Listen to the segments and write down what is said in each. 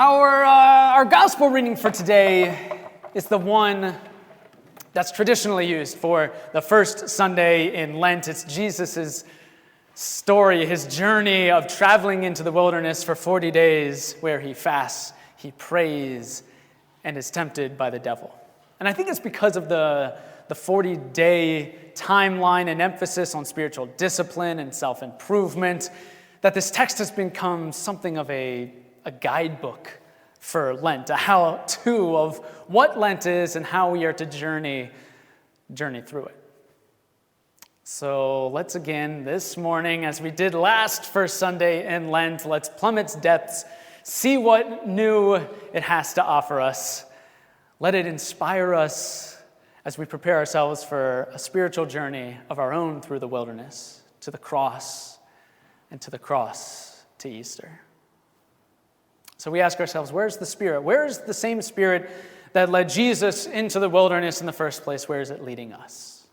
Our gospel reading for today is the one that's traditionally used for the first Sunday in Lent. It's Jesus' story, his journey of traveling into the wilderness for 40 days where he fasts, he prays, and is tempted by the devil. And I think it's because of the 40-day timeline and emphasis on spiritual discipline and self-improvement that this text has become something of a guidebook for Lent, a how-to of what Lent is and how we are to journey through it. So let's again, this morning, as we did last first Sunday in Lent, let's plumb its depths, see what new it has to offer us. Let it inspire us as we prepare ourselves for a spiritual journey of our own through the wilderness, to the cross, and to the cross to Easter. So we ask ourselves, where's the Spirit? Where is the same Spirit that led Jesus into the wilderness in the first place? Where is it leading us?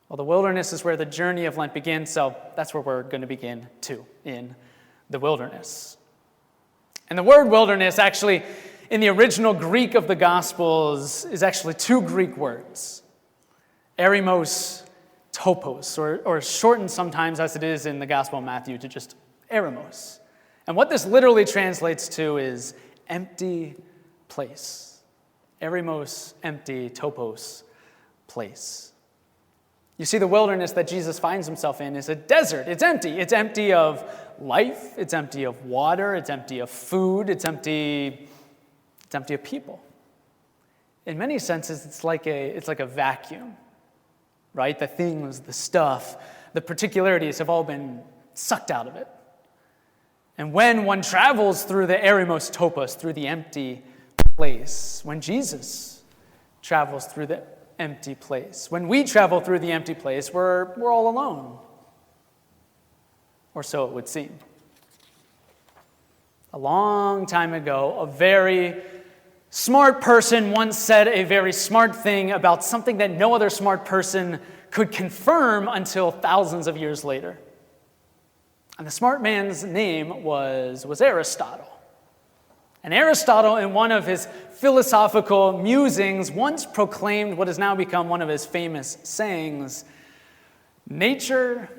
Well, the wilderness is where the journey of Lent begins, so that's where we're going to begin too, in the wilderness. And the word wilderness actually, in the original Greek of the Gospels, is actually two Greek words, eremos, topos, or shortened sometimes as it is in the Gospel of Matthew to just eremos. And what this literally translates to is empty place. Eremos, empty, topos, place. You see, the wilderness that Jesus finds himself in is a desert. It's empty. It's empty of life. It's empty of water. It's empty of food. It's empty of people. In many senses, it's like a vacuum, right? The things, the stuff, the particularities have all been sucked out of it. And when one travels through the eremos topos, through the empty place, when Jesus travels through the empty place, when we travel through the empty place, we're all alone. Or so it would seem. A long time ago, a very smart person once said a very smart thing about something that no other smart person could confirm until thousands of years later. And the smart man's name was Aristotle. And Aristotle, in one of his philosophical musings, once proclaimed what has now become one of his famous sayings: nature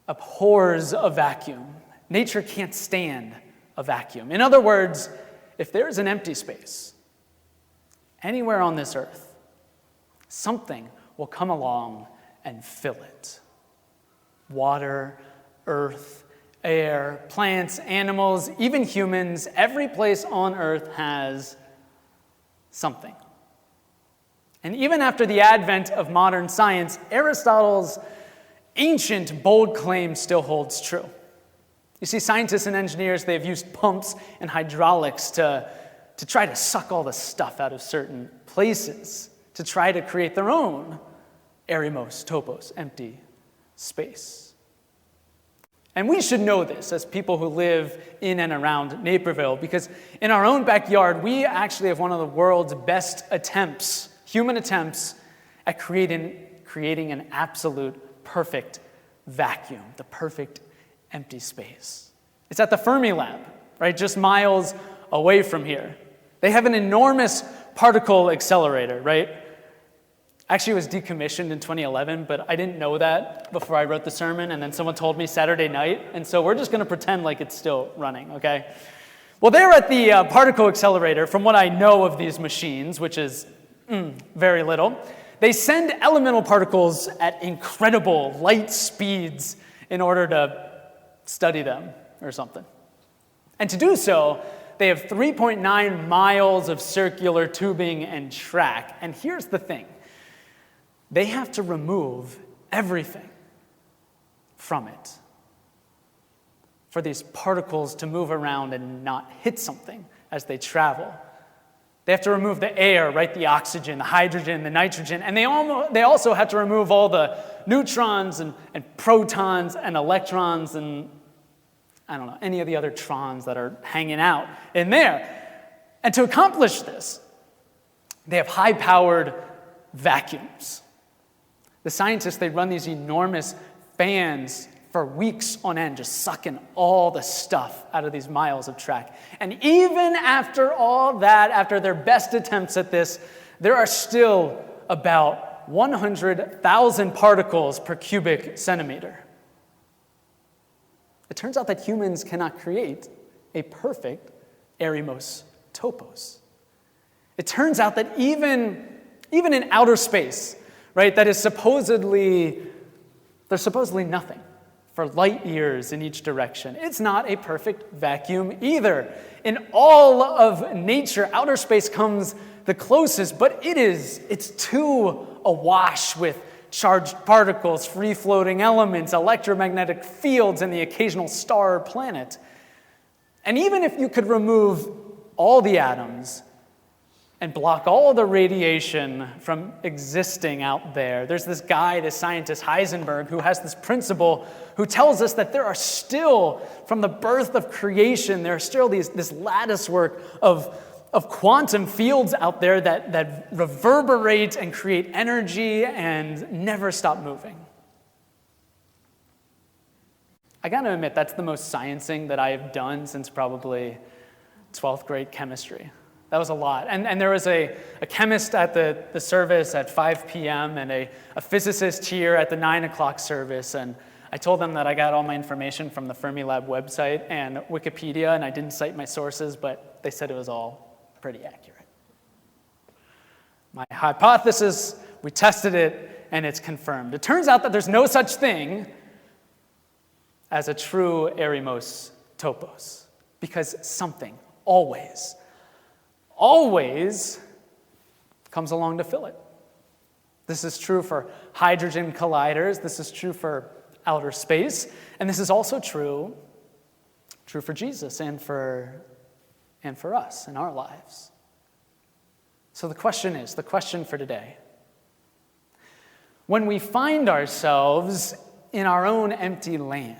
abhors a vacuum. Nature can't stand a vacuum. In other words, if there's an empty space anywhere on this earth, something will come along and fill it. Water, earth, air, plants, animals, even humans, every place on earth has something. And even after the advent of modern science, Aristotle's ancient, bold claim still holds true. You see, scientists and engineers, they've used pumps and hydraulics to try to suck all the stuff out of certain places, to try to create their own eremos, topos, empty space. And we should know this as people who live in and around Naperville, because in our own backyard, we actually have one of the world's best attempts, human attempts, at creating an absolute perfect vacuum, the perfect empty space. It's at the Fermi Lab, right, just miles away from here. They have an enormous particle accelerator, right? Actually, it was decommissioned in 2011, but I didn't know that before I wrote the sermon, and then someone told me Saturday night, and so we're just going to pretend like it's still running, okay? Well, they're at the particle accelerator, from what I know of these machines, which is very little. They send elemental particles at incredible light speeds in order to study them or something. And to do so, they have 3.9 miles of circular tubing and track. And here's the thing. They have to remove everything from it for these particles to move around and not hit something as they travel. They have to remove the air, right? The oxygen, the hydrogen, the nitrogen, and they also have to remove all the neutrons and protons and electrons and, I don't know, any of the other trons that are hanging out in there. And to accomplish this, they have high-powered vacuums. The scientists, they run these enormous fans for weeks on end, just sucking all the stuff out of these miles of track. And even after all that, after their best attempts at this, there are still about 100,000 particles per cubic centimeter. It turns out that humans cannot create a perfect eremos topos. It turns out that even in outer space, right, that is there's supposedly nothing for light years in each direction. It's not a perfect vacuum either. In all of nature, outer space comes the closest, but it's too awash with charged particles, free-floating elements, electromagnetic fields, and the occasional star or planet. And even if you could remove all the atoms and block all the radiation from existing out there, there's this guy, this scientist Heisenberg, who has this principle who tells us that there are still, from the birth of creation, there are still this lattice work of quantum fields out there that reverberate and create energy and never stop moving. I gotta admit, that's the most sciencing that I have done since probably 12th grade chemistry. That was a lot. And there was a chemist at the service at 5 p.m. and a physicist here at the 9 o'clock service. And I told them that I got all my information from the Fermilab website and Wikipedia, and I didn't cite my sources, but they said it was all pretty accurate. My hypothesis, we tested it, and it's confirmed. It turns out that there's no such thing as a true eremos topos, because something always comes along to fill it. This is true for hydrogen colliders. This is true for outer space. And this is also true for Jesus and for us in our lives. So the question for today, when we find ourselves in our own empty land,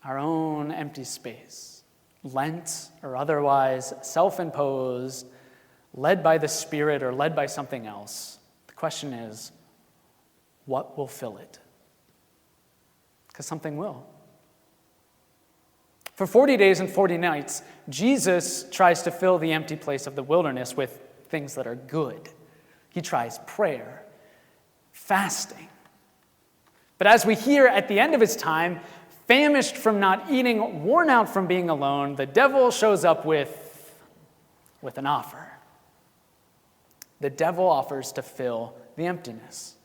our own empty space, Lent or otherwise, self-imposed, led by the Spirit or led by something else, the question is, what will fill it? Because something will. For 40 days and 40 nights, Jesus tries to fill the empty place of the wilderness with things that are good. He tries prayer, fasting. But as we hear at the end of his time, famished from not eating, worn out from being alone, the devil shows up with an offer. The devil offers to fill the emptiness.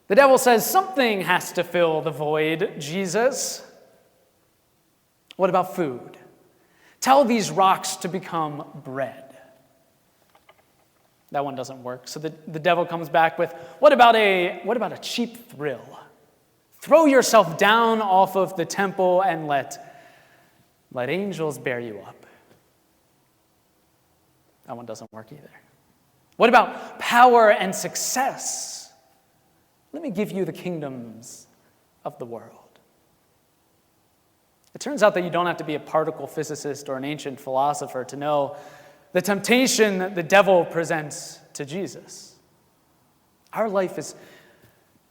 The devil says, something has to fill the void, Jesus. What about food? Tell these rocks to become bread. That one doesn't work. So the devil comes back with, what about a cheap thrill? Throw yourself down off of the temple and let angels bear you up. That one doesn't work either. What about power and success? Let me give you the kingdoms of the world. It turns out that you don't have to be a particle physicist or an ancient philosopher to know the temptation that the devil presents to Jesus. Our life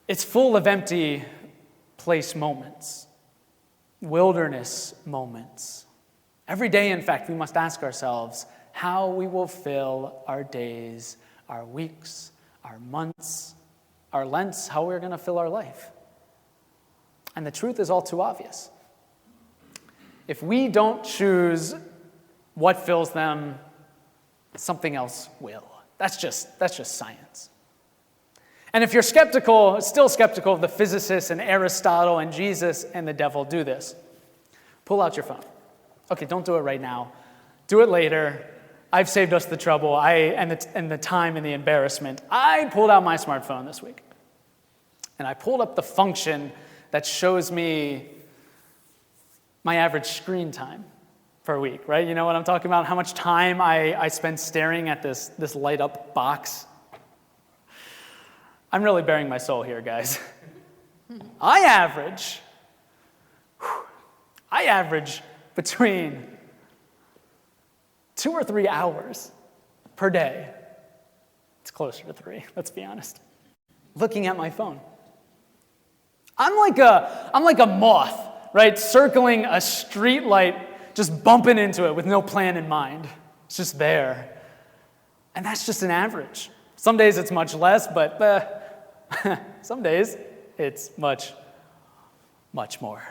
it's full of empty place moments, wilderness moments. Every day, in fact, we must ask ourselves how we will fill our days, our weeks, our months, our Lents, how we're going to fill our life. And the truth is all too obvious. If we don't choose what fills them, something else will. That's just science. And if you're still skeptical of the physicists and Aristotle and Jesus and the devil, do this. Pull out your phone. Okay, don't do it right now. Do it later. I've saved us the trouble and the time and the embarrassment. I pulled out my smartphone this week. And I pulled up the function that shows me my average screen time per week, right? You know what I'm talking about? How much time I spend staring at this light-up box. I'm really bearing my soul here, guys. I average between 2 or 3 hours per day. It's closer to 3, let's be honest. Looking at my phone. I'm like a moth, right? Circling a street light, just bumping into it with no plan in mind. It's just there. And that's just an average. Some days it's much less, but some days it's much, much more.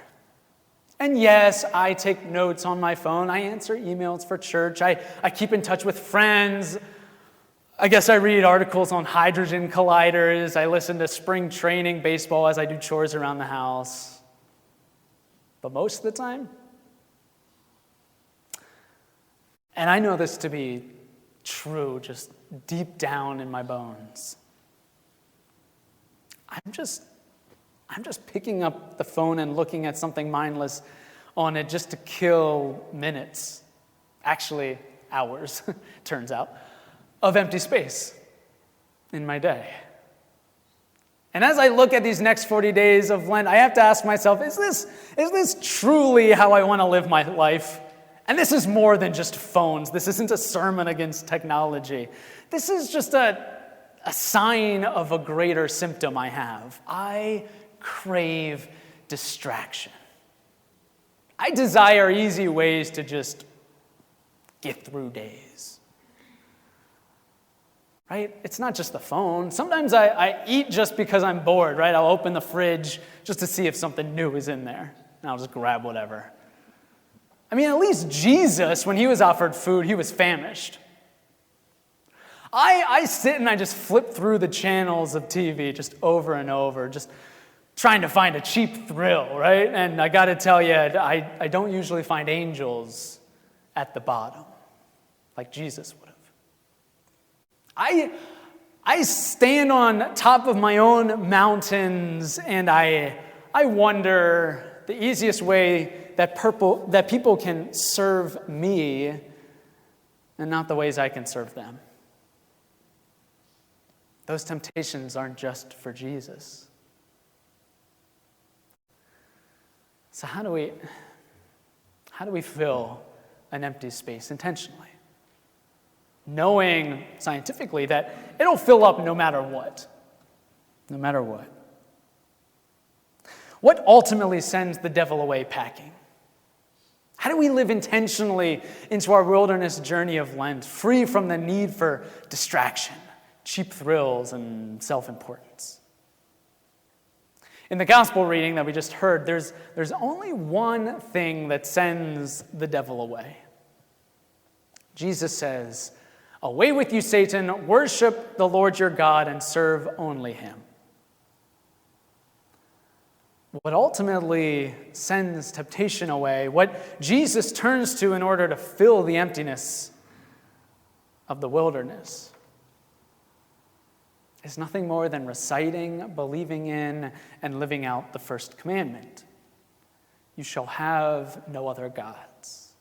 And yes, I take notes on my phone. I answer emails for church. I keep in touch with friends. I guess I read articles on hydrogen colliders. I listen to spring training baseball as I do chores around the house. But most of the time, and I know this to be true just deep down in my bones, I'm just picking up the phone and looking at something mindless on it just to kill minutes, actually hours, turns out, of empty space in my day. And as I look at these next 40 days of Lent, I have to ask myself, is this truly how I want to live my life? And this is more than just phones. This isn't a sermon against technology. This is just a sign of a greater symptom I have. I crave distraction. I desire easy ways to just get through days. Right? It's not just the phone. Sometimes I eat just because I'm bored, right? I'll open the fridge just to see if something new is in there, and I'll just grab whatever. I mean, at least Jesus, when he was offered food, he was famished. I sit and I just flip through the channels of TV just over and over, just trying to find a cheap thrill, right? And I got to tell you, I don't usually find angels at the bottom, like Jesus would have. I stand on top of my own mountains, and I wonder the easiest way that people can serve me and not the ways I can serve them. Those temptations aren't just for Jesus. So how do we fill an empty space intentionally? Knowing scientifically that it'll fill up no matter what. No matter what. What ultimately sends the devil away packing? How do we live intentionally into our wilderness journey of Lent, free from the need for distraction, cheap thrills, and self-importance? In the gospel reading that we just heard, there's only one thing that sends the devil away. Jesus says, "Away with you, Satan, worship the Lord your God and serve only him." What ultimately sends temptation away, what Jesus turns to in order to fill the emptiness of the wilderness, is nothing more than reciting, believing in, and living out the first commandment. You shall have no other gods.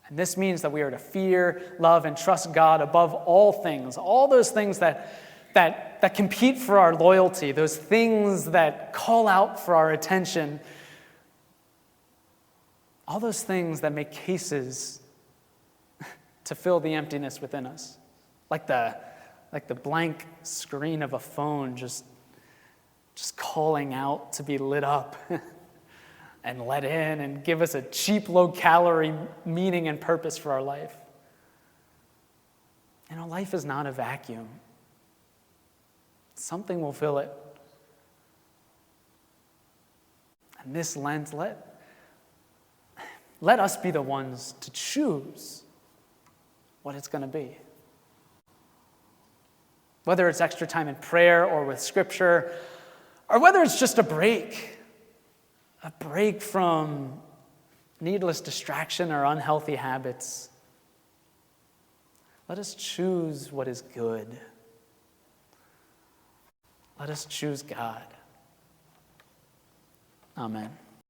And this means that we are to fear, love, and trust God above all things, all those things that compete for our loyalty, those things that call out for our attention, all those things that make cases to fill the emptiness within us, like the blank screen of a phone just calling out to be lit up and let in and give us a cheap, low-calorie meaning and purpose for our life. You know, life is not a vacuum. Something will fill it. And this Lent, let us be the ones to choose what it's going to be. Whether it's extra time in prayer or with Scripture, or whether it's just a break from needless distraction or unhealthy habits. Let us choose what is good. Let us choose God. Amen.